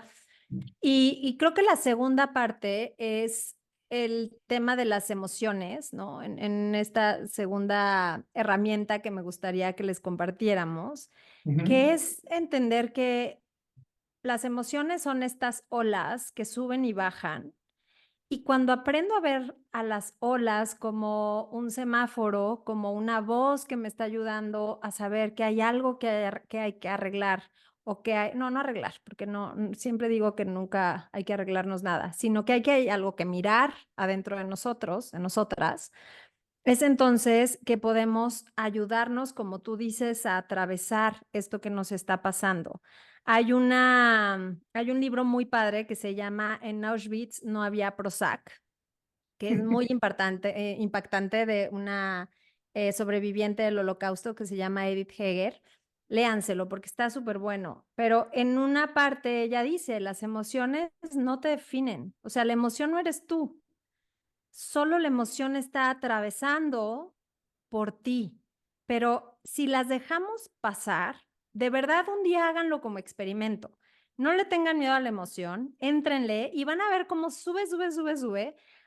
Y creo que la segunda parte es el tema de las emociones, ¿no? En esta segunda herramienta que me gustaría que les compartiéramos, que Ujú, es entender que las emociones son estas olas que suben y bajan y cuando aprendo a ver a las olas como un semáforo, como una voz que me está ayudando a saber que hay algo que hay que arreglar o que hay, no arreglar, porque no, siempre digo que nunca hay que arreglarnos nada, sino que hay algo que mirar adentro de nosotros, de nosotras, es entonces que podemos ayudarnos, como tú dices, a atravesar esto que nos está pasando. Hay un libro muy padre que se llama En Auschwitz no había Prozac, que es muy impactante de una sobreviviente del Holocausto que se llama Edith Heger. Léanselo porque está súper bueno. Pero en una parte ella dice, las emociones no te definen. O sea, la emoción no eres tú. Solo la emoción está atravesando por ti. Pero si las dejamos pasar, de verdad un día háganlo como experimento. No le tengan miedo a la emoción, éntrenle y van a ver cómo sube.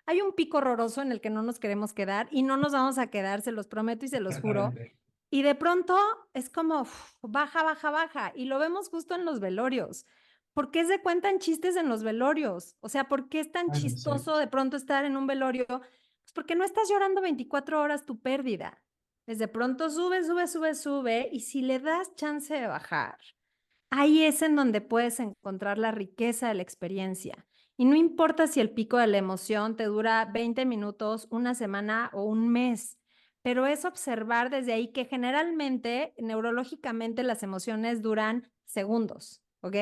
Hay un pico horroroso en el que no nos queremos quedar y no nos vamos a quedar, se los prometo y se los juro. exactamente. Y de pronto es como baja. Y lo vemos justo en los velorios. ¿Por qué se cuentan chistes en los velorios? O sea, ¿por qué es tan Ay, no sé. chistoso de pronto estar en un velorio? Pues porque no estás llorando 24 horas tu pérdida. Desde pronto sube. Y si le das chance de bajar, ahí es en donde puedes encontrar la riqueza de la experiencia. Y no importa si el pico de la emoción te dura 20 minutos, una semana o un mes, pero es observar desde ahí que generalmente, neurológicamente, las emociones duran segundos, ¿ok?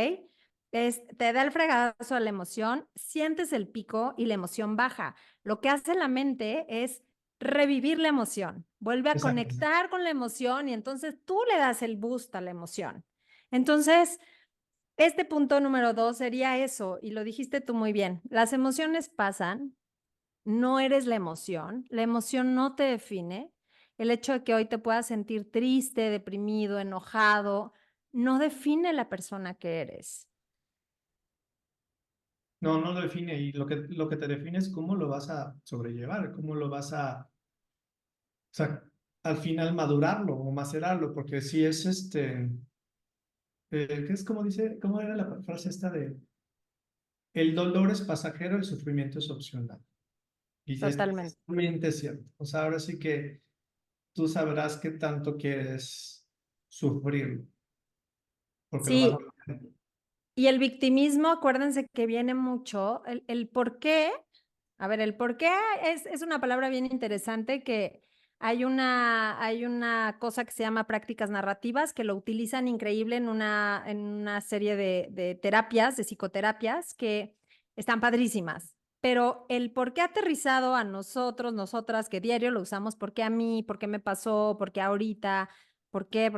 Te da el fregadazo a la emoción, sientes el pico y la emoción baja. Lo que hace la mente es revivir la emoción, vuelve a Exacto. conectar con la emoción y entonces tú le das el boost a la emoción. Entonces, este punto número 2 sería eso, y lo dijiste tú muy bien. Las emociones pasan, no eres la emoción no te define. El hecho de que hoy te puedas sentir triste, deprimido, enojado, no define la persona que eres. No, no lo define y lo que te define es cómo lo vas a sobrellevar, cómo lo vas a, o sea, al final madurarlo o macerarlo, porque si es ¿qué es como dice, cómo era la frase esta de, el dolor es pasajero, el sufrimiento es opcional? Y es Totalmente. totalmente cierto. O sea, ahora sí que tú sabrás qué tanto quieres sufrir, porque lo vas a... Sí, y el victimismo, acuérdense que viene mucho, el por qué, a ver, el por qué es una palabra bien interesante que hay una cosa que se llama prácticas narrativas que lo utilizan increíble en una serie de terapias, de psicoterapias, que están padrísimas. Pero el por qué aterrizado a nosotros, nosotras, que diario lo usamos, por qué a mí, por qué me pasó, por qué ahorita, por qué,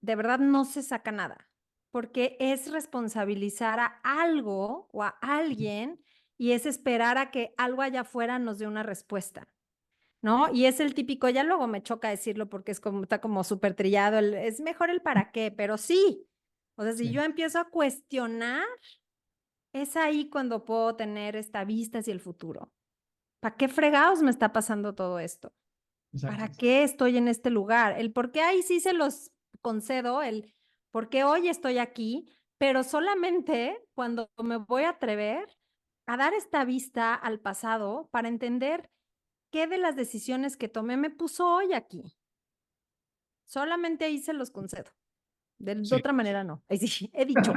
de verdad no se saca nada porque es responsabilizar a algo o a alguien y es esperar a que algo allá afuera nos dé una respuesta, ¿no? Y es el típico, ya luego me choca decirlo porque es como, está como súper trillado, es mejor el para qué, pero sí. O sea, si yo Sí, empiezo a cuestionar, es ahí cuando puedo tener esta vista hacia el futuro. ¿Para qué fregados me está pasando todo esto? exacto. ¿Para qué estoy en este lugar? El por qué ahí sí se los concedo, el por qué hoy estoy aquí, pero solamente cuando me voy a atrever a dar esta vista al pasado para entender qué de las decisiones que tomé me puso hoy aquí. Solamente ahí se los concedo. De Sí. otra manera no. Ahí sí, he dicho.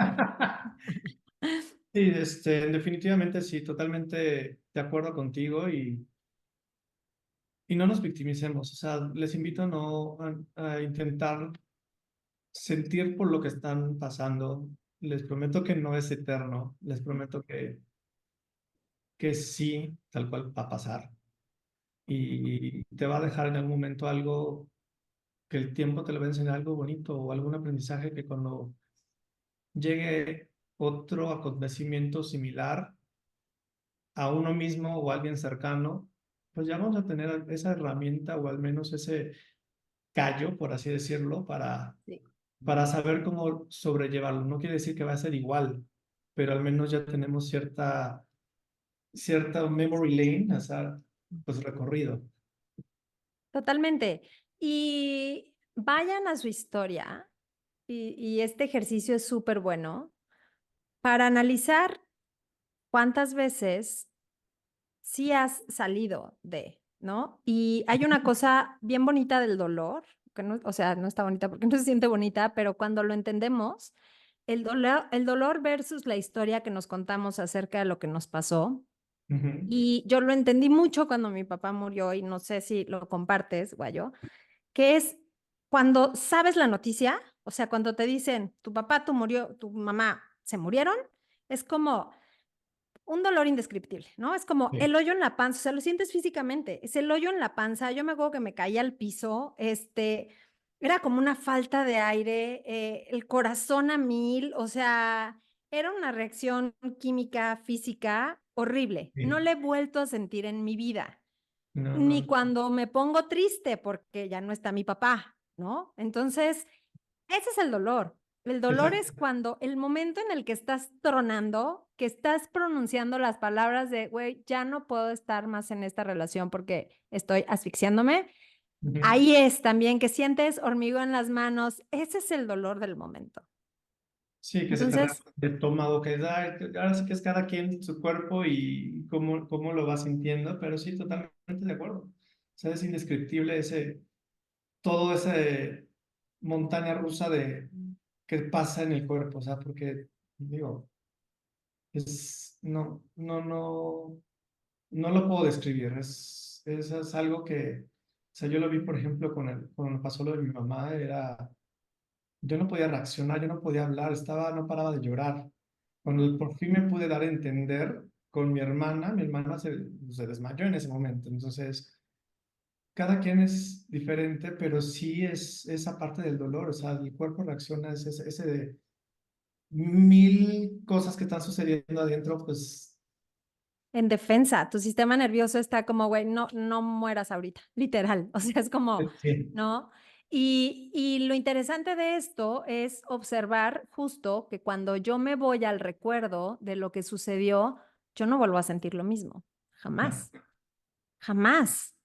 Sí, definitivamente sí, totalmente de acuerdo contigo y no nos victimicemos. O sea, les invito a no a intentar sentir por lo que están pasando. Les prometo que no es eterno. Les prometo que sí, tal cual va a pasar. Y te va a dejar en algún momento algo que el tiempo te lo va a enseñar algo bonito o algún aprendizaje que cuando llegue otro acontecimiento similar, a uno mismo o a alguien cercano, pues ya vamos a tener esa herramienta o al menos ese callo, por así decirlo, Sí. para saber cómo sobrellevarlo. No quiere decir que va a ser igual, pero al menos ya tenemos cierta memory lane, o sea, pues recorrido. Totalmente. Y vayan a su historia, y este ejercicio es súper bueno para analizar cuántas veces sí has salido de, ¿no? Y hay una cosa bien bonita del dolor, que no, o sea, no está bonita porque no se siente bonita, pero cuando lo entendemos, el dolor versus la historia que nos contamos acerca de lo que nos pasó. Ujú, Y yo lo entendí mucho cuando mi papá murió, y no sé si lo compartes, Guayo, que es cuando sabes la noticia, o sea, cuando te dicen tu papá, tu mamá se murieron, es como un dolor indescriptible, ¿no? Es como sí, el hoyo en la panza, o sea, lo sientes físicamente, es el hoyo en la panza. Yo me acuerdo que me caía al piso, era como una falta de aire, el corazón a mil, o sea, era una reacción química, física horrible. No sí. la he vuelto a sentir en mi vida, No, no, ni no. cuando me pongo triste porque ya no está mi papá, ¿no? Entonces, ese es el dolor. El dolor es Exacto. cuando el momento en el que estás tronando, que estás pronunciando las palabras de, güey, ya no puedo estar más en esta relación porque estoy asfixiándome. Ujú. Ahí es también que sientes hormigón en las manos. Ese es el dolor del momento. Sí, que se te Entonces, remueve el estómago, que ahora sí que es cada quien su cuerpo y cómo lo va sintiendo, pero sí, totalmente de acuerdo. O sea, es indescriptible todo ese montaña rusa de que pasa en el cuerpo, o sea, porque, digo, no lo puedo describir, es algo que, o sea, yo lo vi, por ejemplo, cuando pasó lo de mi mamá, yo no podía reaccionar, yo no podía hablar, no paraba de llorar. Cuando por fin me pude dar a entender con mi hermana se desmayó en ese momento. Entonces, cada quien es diferente, pero sí es esa parte del dolor, o sea, el cuerpo reacciona, es ese de mil cosas que están sucediendo adentro, pues en defensa, tu sistema nervioso está como, güey, no, no mueras ahorita, literal. O sea, es como, sí, ¿no? Y lo interesante de esto es observar justo que cuando yo me voy al recuerdo de lo que sucedió, yo no vuelvo a sentir lo mismo. no, Jamás, jamás.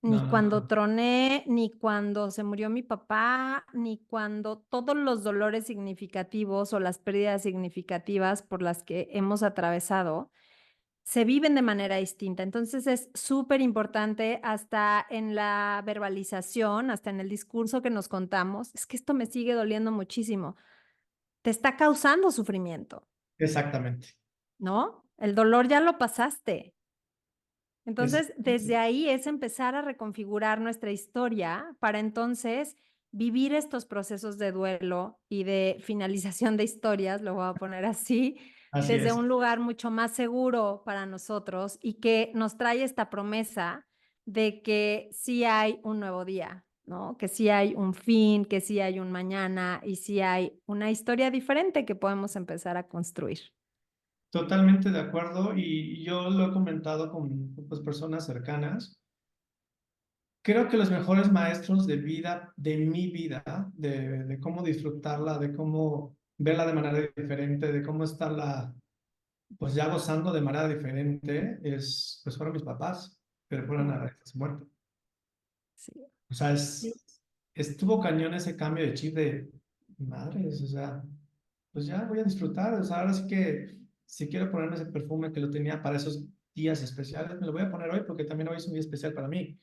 Ni no, no, cuando no. troné, ni cuando se murió mi papá, ni cuando todos los dolores significativos o las pérdidas significativas por las que hemos atravesado se viven de manera distinta. Entonces es súper importante hasta en la verbalización, hasta en el discurso que nos contamos. Es que esto me sigue doliendo muchísimo. Te está causando sufrimiento, Exactamente. ¿no? El dolor ya lo pasaste. Es, Entonces, desde ahí es empezar a reconfigurar nuestra historia para entonces vivir estos procesos de duelo y de finalización de historias, lo voy a poner así, así desde es. un lugar mucho más seguro para nosotros, y que nos trae esta promesa de que sí hay un nuevo día, ¿no? Que sí hay un fin, que sí hay un mañana y sí hay una historia diferente que podemos empezar a construir. Totalmente de acuerdo y yo lo he comentado con pues, personas cercanas. Creo que los mejores maestros de vida, de mi vida, de cómo disfrutarla, de cómo verla de manera diferente, de cómo estarla, pues ya gozando de manera diferente, pues fueron mis papás, pero fueron a Mm, raíz de su muerte. sí, O sea, sí. estuvo cañón ese cambio de chip de madres, o sea, pues ya voy a disfrutar, o sea, ahora sí que si quiero ponerme ese perfume que lo tenía para esos días especiales, me lo voy a poner hoy porque también hoy es un día especial para mí.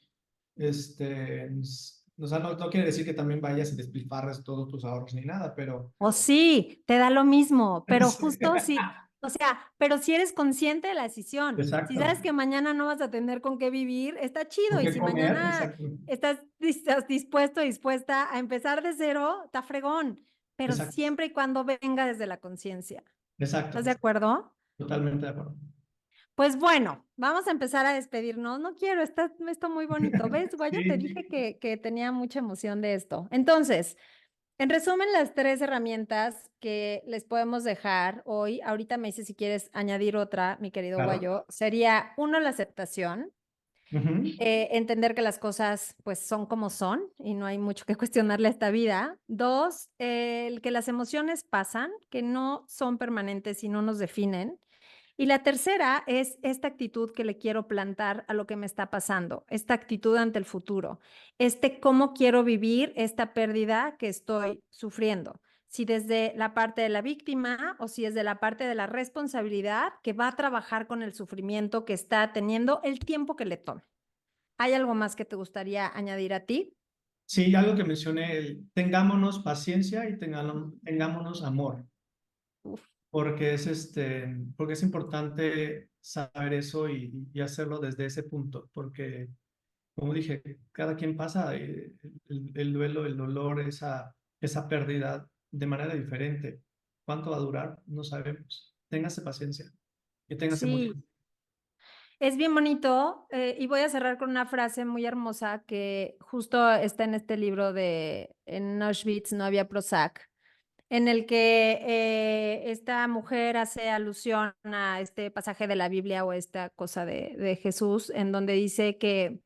O sea, no quiere decir que también vayas y despilfarres todos tus ahorros ni nada, pero O sí, te da lo mismo, pero justo sí, o sea, pero si eres consciente de la decisión, si exacto. sabes que mañana no vas a tener con qué vivir, está chido. ¿Con Y qué si comer? mañana Exacto. estás dispuesto, dispuesta a empezar de cero, está fregón, pero Exacto. siempre y cuando venga desde la conciencia. Exacto. ¿Estás de acuerdo? Totalmente de acuerdo. Pues bueno, vamos a empezar a despedirnos. No quiero, está esto muy bonito. ¿Ves, Guaya? Te Sí. dije que tenía mucha emoción de esto. Entonces, En resumen, las tres herramientas que les podemos dejar hoy, ahorita me dice si quieres añadir otra, mi querido Claro. Guayo, sería uno, la aceptación, Ujú. entender que las cosas pues son como son y no hay mucho que cuestionarle a esta vida. Dos, el que las emociones pasan, que no son permanentes y no nos definen. Y la tercera es esta actitud que le quiero plantar a lo que me está pasando, esta actitud ante el futuro, cómo quiero vivir esta pérdida que estoy sufriendo. Si desde la parte de la víctima o si es de la parte de la responsabilidad que va a trabajar con el sufrimiento que está teniendo el tiempo que le tome. ¿Hay algo más que te gustaría añadir a ti? Sí, algo que mencioné, tengámonos paciencia y tengámonos amor, Uf, porque es importante saber eso y hacerlo desde ese punto, porque como dije, cada quien pasa el duelo, el dolor, esa pérdida de manera diferente. ¿Cuánto va a durar? No sabemos. Téngase paciencia y téngase mucho. sí, es bien bonito y voy a cerrar con una frase muy hermosa que justo está en este libro de En Auschwitz no había Prozac, en el que esta mujer hace alusión a este pasaje de la Biblia o esta cosa de Jesús, en donde dice que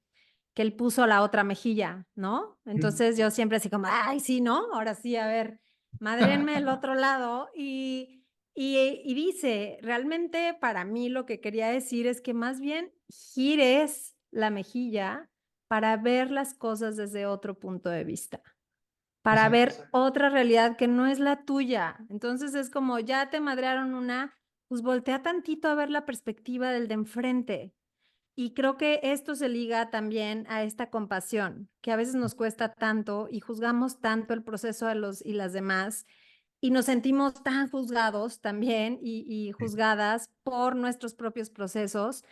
él puso la otra mejilla, ¿no? Entonces yo siempre así como, ay, sí, ¿no? Ahora sí, a ver, madrénme el otro lado. Y dice, realmente para mí lo que quería decir es que más bien gires la mejilla para ver las cosas desde otro punto de vista, para Exacto. ver otra realidad que no es la tuya. Entonces es como, ya te madrearon una, pues voltea tantito a ver la perspectiva del de enfrente. Y creo que esto se liga también a esta compasión, que a veces nos cuesta tanto y juzgamos tanto el proceso de los y las demás y nos sentimos tan juzgados también y juzgadas por nuestros propios procesos.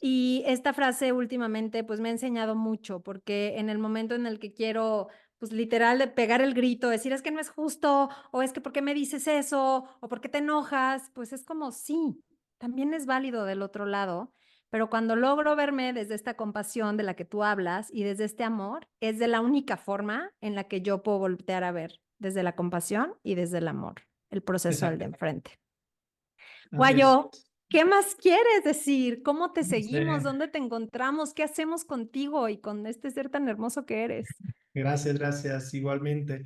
Y esta frase últimamente pues me ha enseñado mucho porque en el momento en el que quiero pues literal de pegar el grito, decir es que no es justo o es que ¿por qué me dices eso o por qué te enojas? Pues es como sí, también es válido del otro lado, pero cuando logro verme desde esta compasión de la que tú hablas y desde este amor, es de la única forma en la que yo puedo voltear a ver, desde la compasión y desde el amor, el proceso del de Exacto. enfrente. Así es. Guayo, ¿qué más quieres decir? ¿Cómo te Sí, seguimos? ¿Dónde te encontramos? ¿Qué hacemos contigo y con este ser tan hermoso que eres? gracias, gracias, igualmente.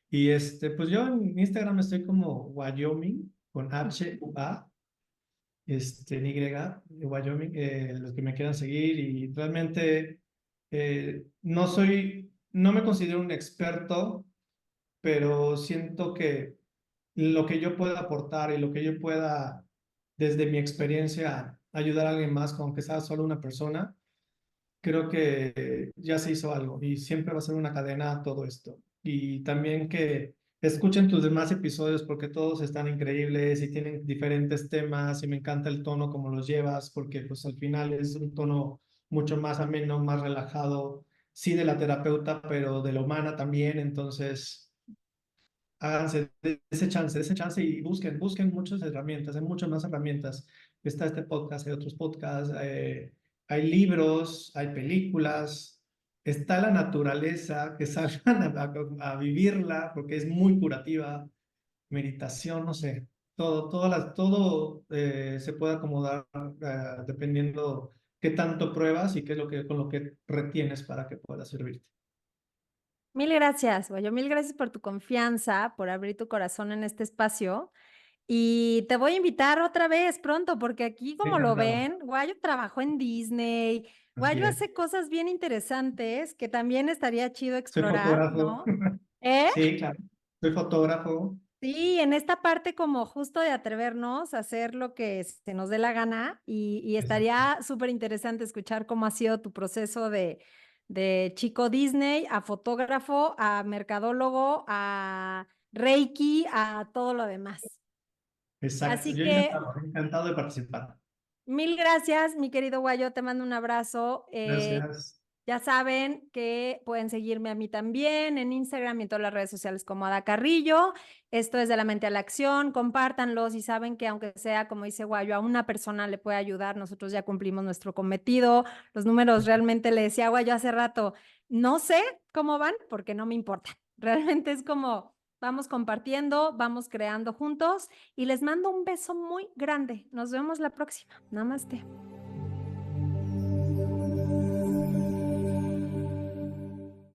Y pues yo en Instagram estoy como Wyoming, con H-U-A, en Y, Wyoming, los que me quieran seguir. Y realmente no me considero un experto, pero siento que lo que yo pueda aportar y lo que yo pueda, desde mi experiencia, ayudar a alguien más, aunque sea solo una persona, creo que ya se hizo algo y siempre va a ser una cadena a todo esto. Y también que escuchen tus demás episodios porque todos están increíbles y tienen diferentes temas y me encanta el tono como los llevas porque pues al final es un tono mucho más ameno, más relajado, sí de la terapeuta, pero de la humana también. Entonces háganse de ese chance y busquen muchas herramientas, hay muchas más herramientas. Está este podcast, hay otros podcasts, hay libros, hay películas, está la naturaleza, que salgan a vivirla porque es muy curativa, meditación, no sé, todo se puede acomodar dependiendo qué tanto pruebas y qué es lo que, con lo que retienes para que pueda servirte. Mil gracias, Guayo. Mil gracias por tu confianza, por abrir tu corazón en este espacio. Y te voy a invitar otra vez pronto, porque aquí, como lo Encantado. ven, Guayo trabajó en Disney. Así Guayo es. hace cosas bien interesantes que también estaría chido Soy explorar, fotógrafo. ¿no? ¿Eh? Sí, claro. Soy fotógrafo. Sí, en esta parte como justo de atrevernos a hacer lo que se nos dé la gana y Exacto. estaría súper interesante escuchar cómo ha sido tu proceso de chico Disney a fotógrafo, a mercadólogo, a Reiki, a todo lo demás. Exacto. Así Yo que encantado de participar. mil gracias, mi querido Guayo, te mando un abrazo. Gracias. Ya saben que pueden seguirme a mí también en Instagram y en todas las redes sociales como Ada Carrillo. Esto es de la mente a la acción. Compártanlo si saben que aunque sea, como dice Guayo, a una persona le puede ayudar. Nosotros ya cumplimos nuestro cometido. Los números realmente le decía a Guayo hace rato, no sé cómo van porque no me importa. Realmente es como vamos compartiendo, vamos creando juntos y les mando un beso muy grande. Nos vemos la próxima. Namaste.